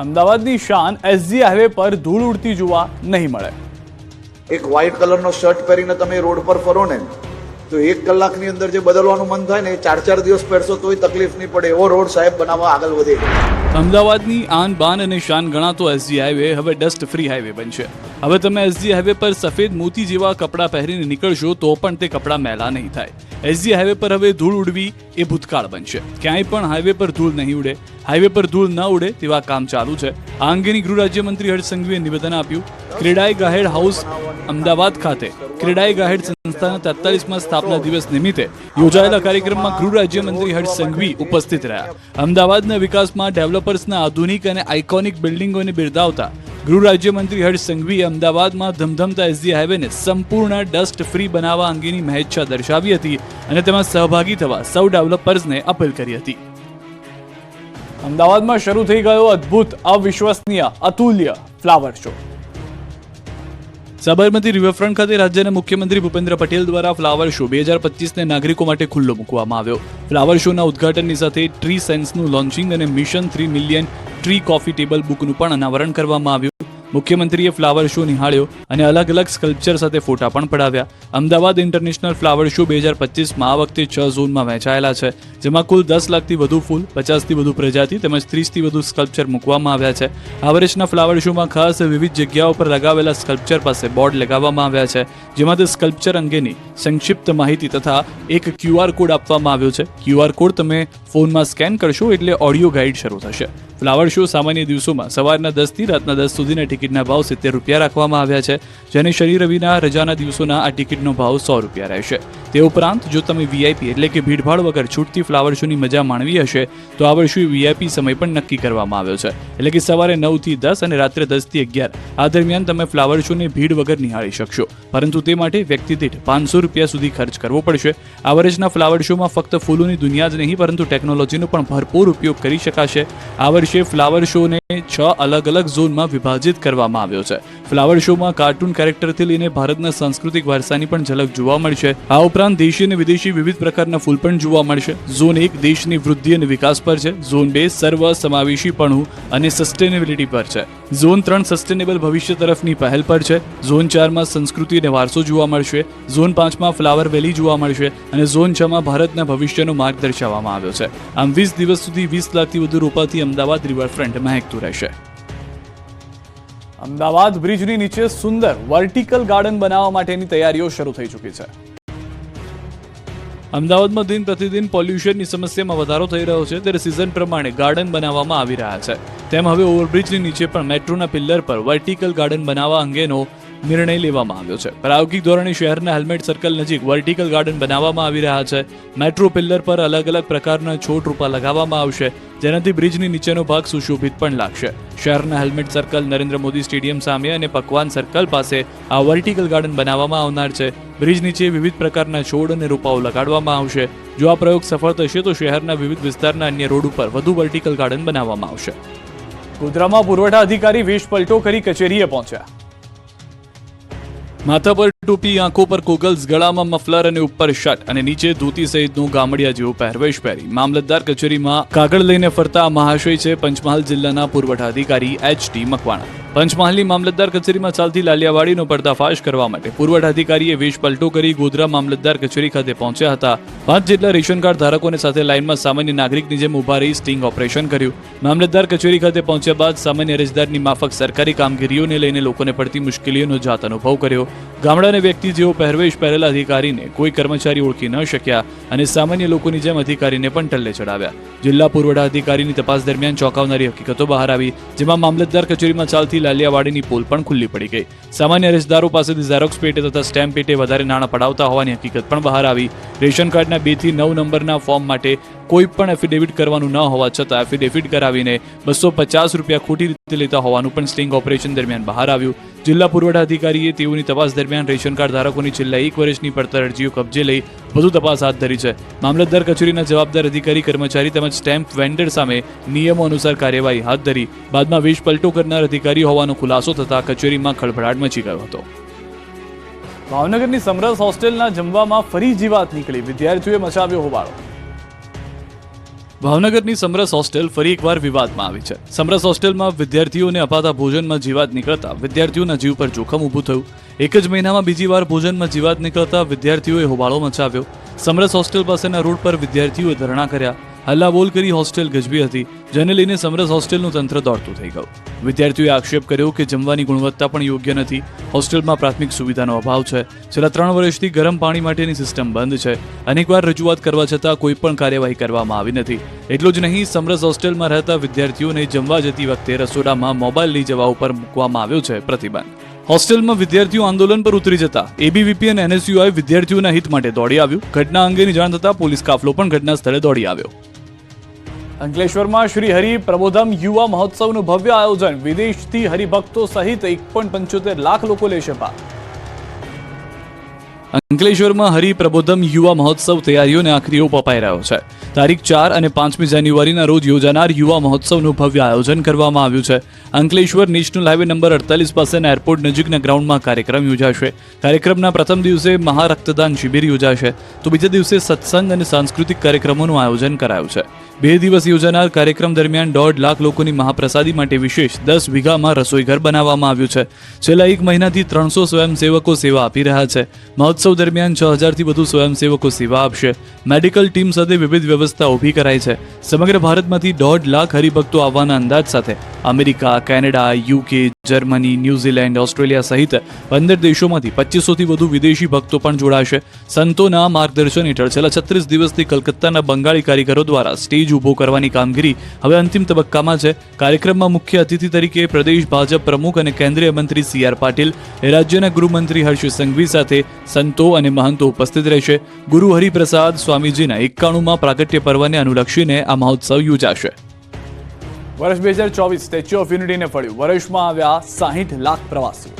અમદાવાદની શાન એસજી હાઈવે પર ધૂળ ઉડતી જોવા નહીં મળે. એક વ્હાઇટ કલરનો શર્ટ પહેરીને તમે રોડ પર ફરો ને તો 1 કલાકની અંદર જે બદલવાનું મન થાય ને 4-4 દિવસ પહેરશો તોય તકલીફ નહીં પડે એવો રોડ સાહેબ બનાવવા આગળ વધે. અમદાવાદની આન બાન અને શાન ગણાતો એસજી હાઈવે હવે ડસ્ટ ફ્રી હાઈવે બનશે. હવે તમે એસજી હાઈવે પર સફેદ મોતી જેવા કપડાં પહેરીને નીકળશો તો પણ તે કપડાં મેલા નહીં થાય. એસજી હાઈવે પર હવે ધૂળ ઉડવી એ ભૂતકાળ બનશે. ક્યાંય પણ હાઈવે પર ધૂળ નહીં ઉડે. હાઈવે પર ધૂળ ન ઉડે તેવા કામ ચાલુ છે. આ અંગેની ગૃહ રાજ્યમંત્રી હર્ષ સંઘવીએ નિવેદન આપ્યું. ક્રેડાઈ ગાહેડ હાઉસ અમદાવાદ ખાતે ક્રેડાઈ ગાહેડ સંસ્થાના 43મા સ્થાપના દિવસ નિમિત્તે યોજાયેલા કાર્યક્રમમાં ગૃહ રાજ્યમંત્રી હર્ષ સંઘવી ઉપસ્થિત રહ્યા. અમદાવાદના વિકાસમાં ડેવલપર્સના આધુનિક અને આઇકોનિક બિલ્ડિંગોને બિરદાવતા ગૃહ રાજ્યમંત્રી હર્ષ સંઘવીએ અમદાવાદમાં ધમધમતા એસજી હાઈવેને સંપૂર્ણ ડસ્ટ ફ્રી બનાવવા અંગેની મહેચ્છા દર્શાવી હતી અને તેમાં સહભાગી થવા સૌ ડેવલપર્સને અપીલ કરી હતી. અમદાવાદમાં શરૂ થઈ ગયો અદ્ભુત, અવિશ્વસનીય, અતુલ્ય ફ્લાવર શો. સાબરમતી રિવરફ્રન્ટ ખાતે રાજ્યના મુખ્યમંત્રી ભૂપેન્દ્ર પટેલ દ્વારા ફ્લાવર શો 2025ને નાગરિકો માટે ખુલ્લો મૂકવામાં આવ્યો. ફ્લાવર શોના ઉદઘાટનની સાથે ટ્રી સેન્સનું લોન્ચિંગ અને mission 3 million tree coffee table બુકનું પણ અનાવરણ કરવામાં આવ્યું. મુખ્યમંત્રીએ ફ્લાવર શો નિહાળ્યો અને અલગ અલગ સ્કલ્પચર સાથે ફોટા પણ પડાવ્યા. અમદાવાદ ઇન્ટરનેશનલ ફ્લાવર શો 2025માં આ વખતે 6 ઝોનમાં વહેંચાયેલા છે, જેમાં કુલ 10 લાખથી વધુ ફૂલ, 50થી વધુ પ્રજાતિ તેમજ 30થી વધુ સ્કલ્પચર મૂકવામાં આવ્યા છે. આ વર્ષના ફ્લાવર શોમાં ખાસ વિવિધ જગ્યાઓ પર લગાવેલા સ્કલ્પચર પાસે બોર્ડ લગાવવામાં આવ્યા છે, જેમાં તે સ્કલ્પચર અંગેની સંક્ષિપ્ત માહિતી તથા એક QR કોડ આપવામાં આવ્યો છે. QR કોડ તમે ફોનમાં સ્કેન કરશો એટલે ઓડિયો ગાઈડ શરૂ થશે. ફ્લાવર શો સામાન્ય દિવસોમાં સવારના 10થી રાતના 10 સુધીના ટિકિટના ભાવ 70 રૂપિયા રાખવામાં આવ્યા છે, જેને શનિ રવિના રજાના દિવસોના આ ટિકિટનો ભાવ 100 રૂપિયા રહેશે. તે ઉપરાંત જો તમે VIP એટલે કે ભીડભાડ વગર છૂટથી ફ્લાવર શોની મજા માણવી હશે તો આ વર્ષે VIP સમય પણ નક્કી કરવામાં આવ્યો છે, એટલે કે સવારે 9 થી 10 અને રાત્રે 10 થી 11. આ દરમિયાન તમે ફ્લાવર શોને ભીડ વગર નિહાળી શકશો, પરંતુ તે માટે વ્યક્તિ દીઠ 500 રૂપિયા સુધી ખર્ચ કરવો પડશે. આ વર્ષના ફ્લાવર શોમાં ફક્ત ફૂલોની દુનિયા જ નહીં પરંતુ ટેકનોલોજીનો પણ ભરપૂર ઉપયોગ કરી શકાશે. આ વર્ષે ફ્લાવર શોને 6 અલગ અલગ ઝોનમાં વિભાજિત કરવામાં આવ્યો છે. ફ્લાવર શોમાં કાર્ટૂન કેરેક્ટરથી લઈને ભારતના સાંસ્કૃતિક વારસાની પણ ઝલક જોવા મળશે. આ ઉપરાંત દેશી અને વિદેશી વિવિધ પ્રકારના ફૂલ પણ જોવા મળશે. ઝોન 1 દેશની વૃદ્ધિ અને વિકાસ પર છે. ઝોન 2 સર્વ સમાવેશીપણું અને સસ્ટેનેબિલિટી પર છે. ઝોન 3 સસ્ટેનેબલ ભવિષ્ય તરફની પહેલ પર છે. ઝોન 4માં સંસ્કૃતિ અને વારસો જોવા મળશે. ઝોન 5માં ફ્લાવર વેલી જોવા મળશે અને ઝોન 6માં ભારતના ભવિષ્યનો માર્ગ દર્શાવવામાં આવ્યો છે. આમ 20 દિવસ સુધી 20 લાખથી વધુ રોપાથી અમદાવાદ રિવરફ્રન્ટ મહેકતું રહેશે. અમદાવાદ બ્રિજની નીચે સુંદર વર્ટિકલ ગાર્ડન બનાવવા માટેની તૈયારીઓ શરૂ થઈ ચૂકી છે. અમદાવાદમાં દિન પ્રતિદિન પોલ્યુશનની સમસ્યામાં વધારો થઈ રહ્યો છે, ત્યારે સિઝન પ્રમાણે ગાર્ડન બનાવવામાં આવી રહ્યા છે. તેમ હવે ઓવરબ્રિજની નીચે પણ મેટ્રોના પિલ્લર પર વર્ટિકલ ગાર્ડન બનાવવા અંગેનો નિર્ણય લેવામાં આવ્યો છે. પ્રાયોગિક ધોરણે શહેરના હેલ્મેટ સર્કલ નજીક વર્ટિકલ ગાર્ડન બનાવવામાં આવી રહ્યા છે. મેટ્રો પિલ્લર પર અલગ અલગ પ્રકારના છોડ રોપા લગાવવામાં આવશે, જેનાથી બ્રિજની નીચેનો ભાગ સુશોભિત પણ લાગશે. શહેરના helmet circle, Narendra Modi stadium સામે અને પકવાન સર્કલ પાસે આ વર્ટિકલ ગાર્ડન બનાવવામાં આવનાર છે. બ્રિજ નીચે વિવિધ પ્રકારના છોડ અને રોપાઓ લગાડવામાં આવશે. જો આ પ્રયોગ સફળ થશે તો શહેરના વિવિધ વિસ્તારના અન્ય રોડ ઉપર વધુ વર્ટિકલ ગાર્ડન બનાવવામાં આવશે. ગોધરામાં પુરવઠા અધિકારી વેશ પલટો કરી કચેરીએ પહોંચ્યા. માથા પર ટોપી, આંખો પર ગોગલ્સ, ગળામાં મફલર અને ઉપર શર્ટ અને નીચે ધોતી સહિતનું ગામડિયા જેવો પહેરવેશ પહેરી મામલતદાર કચેરીમાં કાગળ લઈને ફરતા મહાશય છે પંચમહાલ જિલ્લાના પુરવઠા અધિકારી HT મકવાણા. પંચમહાલની મામલતદાર કચેરીમાં ચાલતી લાલિયાવાડીનો પર્દાફાશ કરવા માટે પુરવઠા અધિકારીએ વેશ પલટો કરી ગોધરા મામલતદાર કચેરી ખાતે પહોંચ્યા હતા. 5 જેટલા રેશન કાર્ડ ધારકોને સાથે લાઇનમાં સામાન્ય નાગરિકની જેમ ઉભા રહી સ્ટિંગ ઓપરેશન કર્યું. મામલતદાર કચેરી ખાતે પહોંચ્યા બાદ સામાન્ય અરજદારની માફક સરકારી કામગીરીઓને લઈને લોકોને પડતી મુશ્કેલીઓનો જાત અનુભવ કર્યો. ગામડાના વ્યક્તિ જેવો પહેરવેશ પહેરેલા અધિકારીને કોઈ કર્મચારી ઓળખી ન શક્યા અને સામાન્ય લોકોની જેમ અધિકારીને પણ ટલ્લે ચડાવ્યા. જિલ્લા પુરવઠા અધિકારીની તપાસ દરમિયાન ચોંકાવનારી હકીકતો બહાર આવી, જેમાં મામલતદાર કચેરીમાં ચાલતી લાલિયાવાડીની પોલ પણ ખુલ્લી પડી ગઈ. સામાન્ય અરજદારો પાસેથી ઝેરોક્સ પેટે તથા સ્ટેમ્પ પેટે વધારે નાણાં પડાવતા હોવાની હકીકત પણ બહાર આવી. રેશન કાર્ડના 2 થી 9 નંબરના ફોર્મ માટે કોઈ પણ એફિડેવિટ કરવાનું ન હોવા છતાં એફિડેવિટ કરાવીને 250 રૂપિયા ખોટી રીતે લેતા હોવાનું પણ સ્ટિંગ ઓપરેશન દરમિયાન બહાર આવ્યું. જિલ્લા પુરવઠા અધિકારીએ તેઓની તપાસ દરમિયાન રેશન કાર્ડ ધારકોની છેલ્લા 1 વર્ષની પડતર અરજીઓ કબજે લઈ વધુ તપાસ હાથ ધરી છે. મામલતદાર કચેરીના જવાબદાર અધિકારી, કર્મચારી તેમજ સ્ટેમ્પ વેન્ડર સામે નિયમો અનુસાર કાર્યવાહી હાથ ધરી. બાદમાં વેશ પલટો કરનાર અધિકારી હોવાનો ખુલાસો થતા કચેરીમાં ખળભળાટ મચી ગયો હતો. ભાવનગરની સમરસ હોસ્ટેલના જમવામાં ફરી જીવાત નીકળી, વિદ્યાર્થીઓએ મચાવ્યો હોબાળો. ભાવનગરની સમરસ હોસ્ટેલ ફરી એકવાર વિવાદમાં આવી છે. સમરસ હોસ્ટેલમાં વિદ્યાર્થીઓને અપાતા ભોજનમાં જીવાત નીકળતા વિદ્યાર્થીઓના જીવ પર જોખમ ઊભું થયું. એક જ મહિનામાં બીજી વાર ભોજનમાં જીવાત નીકળતા વિદ્યાર્થીઓએ હોબાળો મચાવ્યો. સમરસ હોસ્ટેલ પાસેના રોડ પર વિદ્યાર્થીઓએ ધરણા કર્યા. હલ્લાબોલ કરી હોસ્ટેલ ગજવી હતી, જેને લઈને સમરસ હોસ્ટેલનું તંત્ર દોડતું થઈ ગયું. વિદ્યાર્થીઓએ આક્ષેપ કર્યો કે જમવાની ગુણવત્તા પણ યોગ્ય નથી. હોસ્ટેલમાં પ્રાથમિક સુવિધાનો અભાવ છે. છેલ્લા 3 વર્ષથી ગરમ પાણી માટેની સિસ્ટમ બંધ છે. અનેકવાર રજૂઆત કરવા છતાં કોઈ પણ કાર્યવાહી કરવામાં આવી નથી. એટલું જ નહીં, સમરસ હોસ્ટેલમાં રહેતા વિદ્યાર્થીઓને જમવા જતી વખતે રસોડામાં મોબાઈલ લઈ જવા ઉપર મૂકવામાં આવ્યો છે પ્રતિબંધ. હોસ્ટેલમાં વિદ્યાર્થીઓ આંદોલન પર ઉતરી જતા એબીવીપી અને એનએસયુઆઈ વિદ્યાર્થીઓના હિત માટે દોડી આવ્યું. ઘટના અંગેની જાણ થતા પોલીસ કાફલો પણ ઘટના સ્થળે દોડી આવ્યો. અંકલેશ્વરમાં શ્રી હરિ પ્રબોધમ યુવા મહોત્સવનું ભવ્ય આયોજન, વિદેશથી હરિભક્તો સહિત 1.75 લાખ લોકો લેશે ભાગ. અંકલેશ્વરમાં હરિ પ્રબોધમ યુવા મહોત્સવ તૈયારીઓને આખરી ઓપ અપાઈ રહ્યો છે. તારીખ 4 અને 5મી જાન્યુઆરીના રોજ યોજાનાર યુવા મહોત્સવનું ભવ્ય આયોજન કરવામાં આવ્યું છે. અંકલેશ્વર નેશનલ હાઈવે નંબર 48 પાસેના એરપોર્ટ નજીકના ગ્રાઉન્ડમાં કાર્યક્રમ યોજાશે. કાર્યક્રમના પ્રથમ દિવસે મહારક્તદાન શિબિર યોજાશે, તો બીજા દિવસે સત્સંગ અને સાંસ્કૃતિક કાર્યક્રમોનું આયોજન કરાયું છે. 2 દિવસ યોજાનાર કાર્યક્રમ દરમિયાન 1.5 લાખ લોકોની મહાપ્રસાદી માટે વિશેષ 10 વીઘામાં રસોઈ ઘર બનાવવામાં આવ્યું છે. છેલ્લા 1 મહિનાથી 300 સ્વયંસેવકો સેવા આપી રહ્યા છે. મહોત્સવ દરમિયાન 6000થી વધુ સ્વયંસેવકો સેવા આપશે. મેડિકલ ટીમ સાથે વિવિધ વ્યવસ્થા ઊભી કરાઈ છે. સમગ્ર ભારતમાંથી 1.5 લાખ હરિભક્તો આવવાના અંદાજ સાથે America, Canada, UK, Germany, New Zealand, Australia સહિત 15 દેશોમાંથી 2500થી વધુ વિદેશી ભક્તો પણ જોડાશે. સંતોના માર્ગદર્શન હેઠળ છેલ્લા 36 દિવસથી કલકત્તાના બંગાળી કારીગરો દ્વારા સ્ટેજ ઉભો કરવાની કામગીરી હવે અંતિમ તબક્કામાં છે. કાર્યક્રમમાં મુખ્ય અતિથિ તરીકે પ્રદેશ ભાજપ પ્રમુખ અને કેન્દ્રીય મંત્રી CR પાટીલ, રાજ્યના ગૃહમંત્રી હર્ષ સંઘવી સાથે સંતો અને મહંતો ઉપસ્થિત રહેશે. ગુરુ હરિપ્રસાદ સ્વામીજીના 91માં પ્રાગટ્ય પર્વને અનુલક્ષીને આ મહોત્સવ યોજાશે. વર્ષ 2024 સ્ટેચ્યુ ઓફ યુનિટીને ફળ્યું. વર્ષમાં આવ્યા 60 લાખ પ્રવાસીઓ.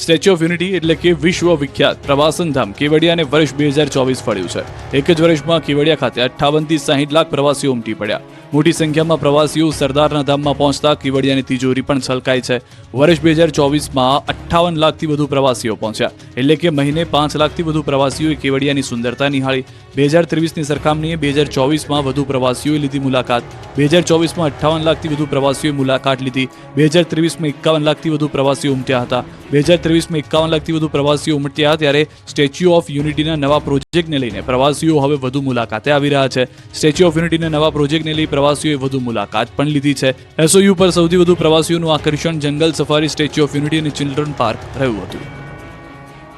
સ્ટેચ્યુ ઓફ યુનિટી એટલે કે વિશ્વ વિખ્યાત પ્રવાસન ધામ કેવડિયાને વર્ષ 2024 ફળ્યું છે. એક જ વર્ષમાં કેવડિયા ખાતે 58 થી 60 લાખ પ્રવાસીઓ ઉમટી પડ્યા. મોટી સંખ્યામાં પ્રવાસીઓ સરદારના ધામમાં પહોંચતા કેવડિયાની તિજોરી પણ છલકાઈ છે. વર્ષ 2024માં 58 લાખથી વધુ પ્રવાસીઓ પહોંચ્યા, એટલે કે મહિને 5 લાખથી વધુ પ્રવાસીઓએ કેવડિયાની સુંદરતા નિહાળી. 2023ની સરખામણીએ 2024માં વધુ પ્રવાસીઓએ લીધી મુલાકાત. 2024માં 58 લાખથી વધુ પ્રવાસીઓએ મુલાકાત લીધી. 2023માં 51 લાખથી વધુ પ્રવાસીઓ ઉમટ્યા હતા. 2023માં 51 લાખથી વધુ પ્રવાસીઓ ઉમટ્યા ત્યારે સ્ટેચ્યુ ઓફ યુનિટીના નવા પ્રોજેક્ટને લઈને પ્રવાસીઓ હવે વધુ મુલાકાતે આવી રહ્યા છે. સ્ટેચ્યુ ઓફ યુનિટીના નવા પ્રોજેક્ટને લઈ પ્રવાસીઓએ વધુ મુલાકાત પણ લીધી છે. SOU પર સૌથી વધુ પ્રવાસીઓનું આકર્ષણ જંગલ સફારી, સ્ટેચ્યુ ઓફ યુનિટી અને ચિલ્ડ્રન પાર્ક રહ્યું હતું.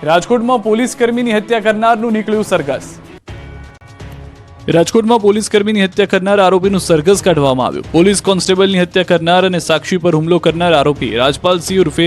રાજકોટમાં પોલીસ કર્મીની હત્યા કરનારનું નીકળ્યું સરઘસ. રાજકોટમાં પોલીસ કર્મીની હત્યા કરનાર આરોપીનું સરઘસ કાઢવામાં આવ્યું. પોલીસ કોન્સ્ટેબલની હત્યા કરનાર અને સાક્ષી પર હુમલો કરનાર આરોપી રાજપાલસિંહ ઉર્ફે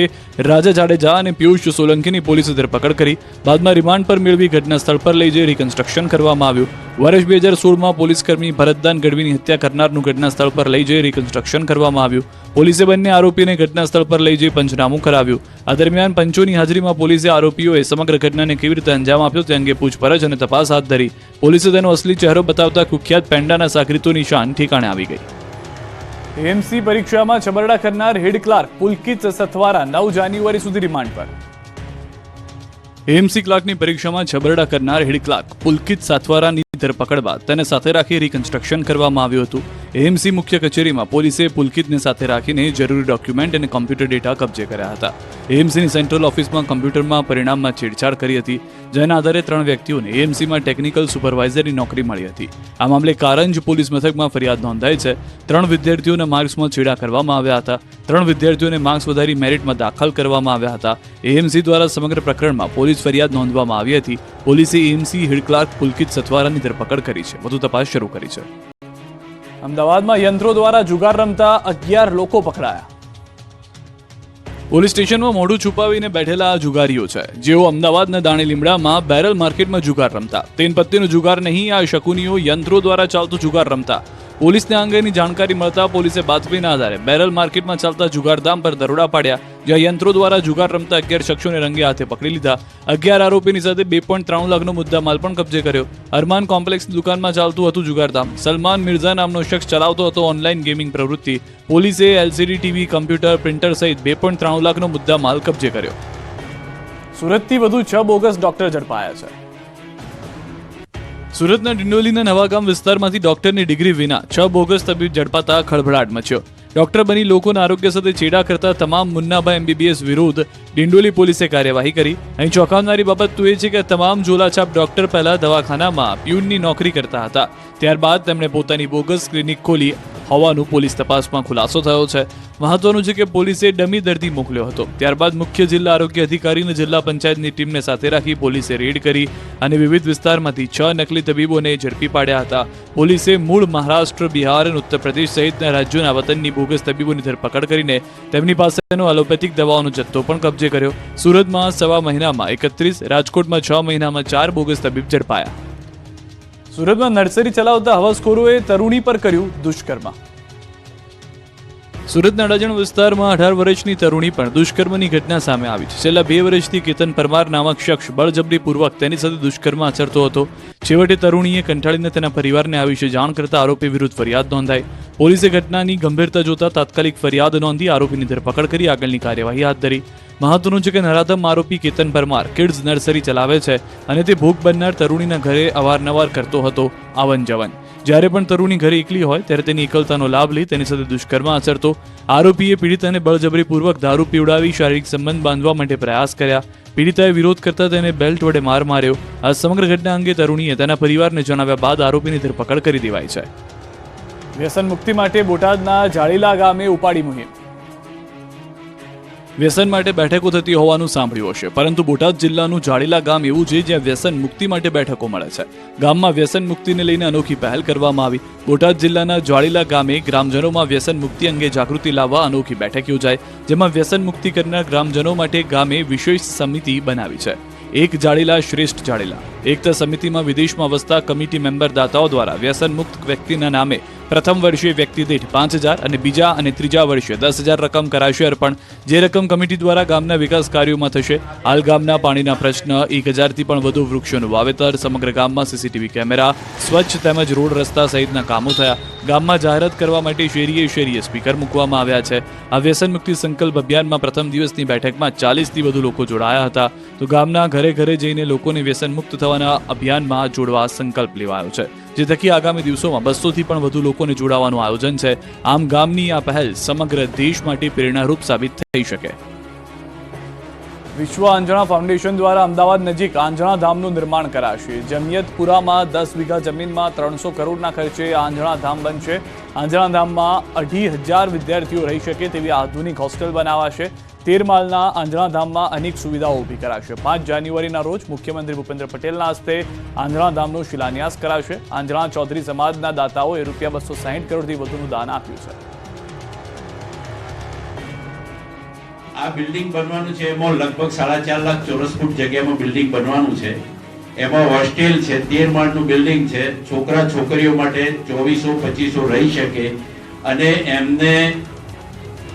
રાજા જાડેજા અને પિયુષ સોલંકીની પોલીસે ધરપકડ કરી. બાદમાં રિમાન્ડ પર મેળવી ઘટના સ્થળ પર લઈ જઈ રિકન્સ્ટ્રક્શન કરવામાં આવ્યું. વર્ષ 2016માં પોલીસકર્મી ભરતદાન ગઢવીની હત્યા કરનારનું ઘટના સ્થળ પર લઈ જઈ રિકન્સ્ટ્રક્શન કરવામાં આવ્યું. પોલીસે બંને આરોપીને ઘટના સ્થળ પર લઈ જઈ પંચનામું કરાવ્યું. આ દરમિયાન પંચોની હાજરીમાં પોલીસે આરોપીઓએ સમગ્ર ઘટનાને કેવી રીતે અંજામ આપ્યો તે અંગે પૂછપરછ અને તપાસ હાથ ધરી. પોલીસે તેનો અસલી ચહેરો બતાવતા કુખ્યાત પેન્ડાના સાગરીતોની શાન ઠેકાણે આવી ગઈ. એએમસી પરીક્ષામાં છબરડા કરનાર હેડ ક્લાર્ક પુલકિત સથવારા 9 જાન્યુઆરી સુધી રિમાન્ડ પર. એએમસી ક્લાર્કની પરીક્ષામાં છબરડા કરનાર હેડ ક્લાર્ક પુલકિત સાથવારાની ધરપકડ બાદ તેને સાથે રાખી રિકન્સ્ટ્રક્શન કરવામાં આવ્યું હતું. એએમસી મુખ્ય કચેરીમાં પોલીસે પુલકિતને સાથે રાખીને જરૂરી ડોક્યુમેન્ટ અને કોમ્પ્યુટર ડેટા કબજે કર્યા હતા. એએમસીની સેન્ટ્રલ ઓફિસમાં કોમ્પ્યુટરમાં પરિણામમાં છેડછાડ કરી હતી, જેના આધારે 3 વ્યક્તિઓને એએમસીમાં ટેકનિકલ સુપરવાઇઝરની નોકરી મળી હતી. આ મામલે કારંજ પોલીસ મથકમાં ફરિયાદ નોંધાઈ છે. 3 વિદ્યાર્થીઓના માર્ક્સમાં છેડા કરવામાં આવ્યા હતા. 3 વિદ્યાર્થીઓને માર્ક્સ વધારી મેરિટમાં દાખલ કરવામાં આવ્યા હતા. એએમસી દ્વારા સમગ્ર પ્રકરણમાં પોલીસ ફરિયાદ નોંધવામાં આવી હતી. પોલીસે એએમસી હેડ ક્લાર્ક પુલકિત સથવારાની ધરપકડ કરી છે. વધુ તપાસ શરૂ કરી છે. અમદાવાદમાં યંત્રો દ્વારા જુગાર રમતા 11 લોકો પકડાયા. પોલીસ સ્ટેશનમાં મોઢું છુપાવીને બેઠેલા આ જુગારીઓ છે, જેઓ અમદાવાદના દાણી લીમડામાં બેરલ માર્કેટમાં જુગાર રમતા. તેન પત્તીનો જુગાર નહીં, આ શકુનીઓ યંત્રો દ્વારા ચાલતો જુગાર રમતા. પોલીસને આ અંગેની જાણકારી મળતા પોલીસે બાતમીના આધારે બેરલ માર્કેટમાં ચાલતા જુગારધામ પર દરોડા પાડ્યા, જ્યાં યંત્રો દ્વારા જુગાર રમતા 11 શખ્સોને રંગે હાથે પકડી લીધા. 11 આરોપીની સાથે 2.93 લાખનો મુદ્દામાલ પણ કબજે કર્યો. અરમાન કોમ્પ્લેક્સની દુકાનમાં ચાલતું હતું જુગારધામ. સલમાન મિર્ઝા નામનો શખ્સ ચલાવતો હતો ઓનલાઈન ગેમિંગ પ્રવૃત્તિ. પોલીસે એલસીડી ટીવી, કમ્પ્યુટર, પ્રિન્ટર સહિત 2.93 લાખનો મુદ્દામાલ કબજે કર્યો. સુરતથી વધુ 6 બોગસ ડોક્ટર ઝડપાયા છે. સુરતના ડિંડોલીના નવાગામ વિસ્તારમાંથી ડોક્ટરની ડિગ્રી વિના 6 બોગસ તબીબ ઝડપાતા ખળભળાટ મચ્યો. ડોક્ટર બની લોકોના આરોગ્ય સાથે છેડા કરતા તમામ મુન્નાભાઈ MBBS વિરુદ્ધ ડિંડોલી પોલીસે કાર્યવાહી કરી. અહીં ચોંકાવનારી બાબત તો એ છે કે તમામ ઝોલાછાપ ડોક્ટર પહેલા દવાખાનામાં પ્યુનની નોકરી કરતા હતા, ત્યારબાદ તેમણે પોતાની બોગસ ક્લિનિક ખોલી હોવાનું પોલીસ તપાસમાં ખુલાસો થયો છે. મહત્વનું છે કે પોલીસે ડમી દર્દી મોકલ્યો હતો. ત્યારબાદ મુખ્ય જિલ્લા આરોગ્ય અધિકારી અને જિલ્લા પંચાયતની ટીમને સાથે રાખી પોલીસે રેડ કરી અને વિવિધ વિસ્તારમાંથી 6 નકલી તબીબોને ઝડપી પાડ્યા હતા. પોલીસે મૂળ મહારાષ્ટ્ર, બિહાર અને ઉત્તર પ્રદેશ સહિતના રાજ્યોના વતનની બોગસ તબીબોની ધરપકડ કરીને તેમની પાસેનો એલોપેથિક દવાઓનો જથ્થો પણ કબજે કર્યો. સુરતમાં સવા મહિનામાં 31, રાજકોટમાં 6 મહિનામાં 4 બોગસ તબીબ ઝડપાયા. સુરતમાં નર્સરી ચલાવતા હવસખોરોએ તરુણી પર કર્યું દુષ્કર્મ. સુરતના અડાજણ વિસ્તારમાં 18 વર્ષની તરુણી પણ દુષ્કર્મની ઘટના સામે આવી છે. છેલ્લા 2 વર્ષથી કેતન પરમાર નામક શખ્સ બળજબરીપૂર્વક તેની સાથે દુષ્કર્મ આચરતો હતો. છેવટે તરુણીએ કંટાળીને તેના પરિવારને આ વિશે જાણ કરતા આરોપી વિરુદ્ધ ફરિયાદ નોંધાઈ. પોલીસે ઘટનાની ગંભીરતા જોતા તાત્કાલિક ફરિયાદ નોંધી આરોપીની ધરપકડ કરી આગળની કાર્યવાહી હાથ ધરી. મહત્વનું છે કે નરાધમ આરોપી કેતન પરમાર કિડ્સ નર્સરી ચલાવે છે અને તે ભોગ બનનાર તરુણીના ઘરે અવારનવાર કરતો હતો આવન જવન. જ્યારે પણ તરુણી ઘરે એકલી હોય ત્યારે તેની એકલતાનો લાભ લઈ તેની સાથે દુષ્કર્મ આચરતો. આરોપીએ પીડિતાને બળજબરીપૂર્વક દારૂ પીવડાવી શારીરિક સંબંધ બાંધવા માટે પ્રયાસ કર્યા. પીડિતાએ વિરોધ કરતા તેને બેલ્ટ વડે માર માર્યો. આ સમગ્ર ઘટના અંગે તરુણીએ તેના પરિવારને જણાવ્યા બાદ આરોપીની ધરપકડ કરી દેવાઈ છે. વ્યસન મુક્તિ માટે બોટાદના જાળીલા ગામે ઉપાડી મુહિમ. વ્યસન માટે બેઠકો થતી હોવાનું સાંભળ્યું હશે, પરંતુ બોટાદ જિલ્લાનું જાળીલા ગામ એવું છે જ્યાં વ્યસન મુક્તિ માટે બેઠકો મળે છે. ગામમાં વ્યસન મુક્તિને લઈને અનોખી પહેલ કરવામાં આવી. બોટાદ જિલ્લાના જાળીલા ગામે ગ્રામજનોમાં વ્યસન મુક્તિ અંગે જાગૃતિ લાવવા અનોખી બેઠક યોજાઈ, જેમાં વ્યસન મુક્તિ કરનાર ગ્રામજનો માટે ગામે વિશેષ સમિતિ બનાવી છે. એક જાળીલા શ્રેષ્ઠ જાળીલા એકતા સમિતિમાં વિદેશમાં વસતા કમિટી મેમ્બર દાતાઓ દ્વારા વ્યસન મુક્ત વ્યક્તિના નામે પ્રથમ વર્ષે વ્યક્તિ દીઠ 5,000 અને બીજા અને ત્રીજા વર્ષે 10,000 રકમ કરાશે અર્પણ. જે રકમ કમિટી દ્વારા ગામના વિકાસ કાર્યોમાં થશે. હાલ ગામના પાણીના પ્રશ્ન, 1,000થી પણ વધુ વૃક્ષોનું વાવેતર, સમગ્ર ગામમાં CCTV કેમેરા, સ્વચ્છ તેમજ રોડ રસ્તા સહિતના કામો થયા. ગામમાં જાહેરાત કરવા માટે શેરીએ શેરીએ સ્પીકર મૂકવામાં આવ્યા છે. આ વ્યસન મુક્તિ સંકલ્પ અભિયાનમાં પ્રથમ દિવસની બેઠકમાં 40થી વધુ લોકો જોડાયા હતા. તો ગામના ઘરે ઘરે જઈને લોકોને વ્યસન મુક્ત થવાના અભિયાનમાં જોડવા સંકલ્પ લેવાયો છે, જે થકી આગામી દિવસોમાં 200થી પણ વધુ લોકોને જોડાવાનું આયોજન છે. આમ ગામની આ પહેલ સમગ્ર દેશ માટે પ્રેરણારૂપ સાબિત થઈ શકે. વિશ્વ આંજણા ફાઉન્ડેશન દ્વારા અમદાવાદ નજીક આંજણા ધામનું નિર્માણ કરાશે. જમિયતપુરામાં 10 વીઘા જમીનમાં 300 કરોડના ખર્ચે આંજણા ધામ બનશે. આંજણા ધામમાં 2,500 વિદ્યાર્થીઓ રહી શકે તેવી આધુનિક હોસ્ટેલ બનાવાશે. 13 માળના આંજણા ધામમાં અનેક સુવિધાઓ ઊભી કરાશે. 5 જાન્યુઆરીના રોજ મુખ્યમંત્રી ભૂપેન્દ્ર પટેલના હસ્તે આંજણા ધામનો શિલાન્યાસ કરાશે. આંજણા ચૌધરી સમાજના દાતાઓએ ₹260 કરોડથી વધુનું દાન આપ્યું છે. આ બિલ્ડિંગ બનવાનું છે, એમાં લગભગ 4.5 લાખ ચોરસ ફૂટ જગ્યામાં બિલ્ડિંગ બનવાનું છે. એમાં હોસ્ટેલ છે, 13 માળનું બિલ્ડિંગ છે. છોકરા છોકરીઓ માટે 2400-2500 રહી શકે અને એમને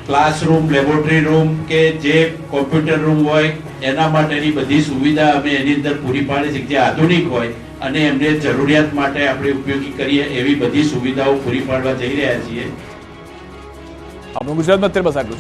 ક્લાસરૂમ, લેબોરેટરી રૂમ કે જે કોમ્પ્યુટર રૂમ હોય એના માટેની બધી સુવિધા અમે એની અંદર પૂરી પાડી છે, જે આધુનિક હોય અને એમને જરૂરિયાત માટે આપણે ઉપયોગી કરીએ એવી બધી સુવિધાઓ પૂરી પાડવા જઈ રહ્યા છીએ. આપણું ગુજરાતમાં અત્યારે બસ આટલું.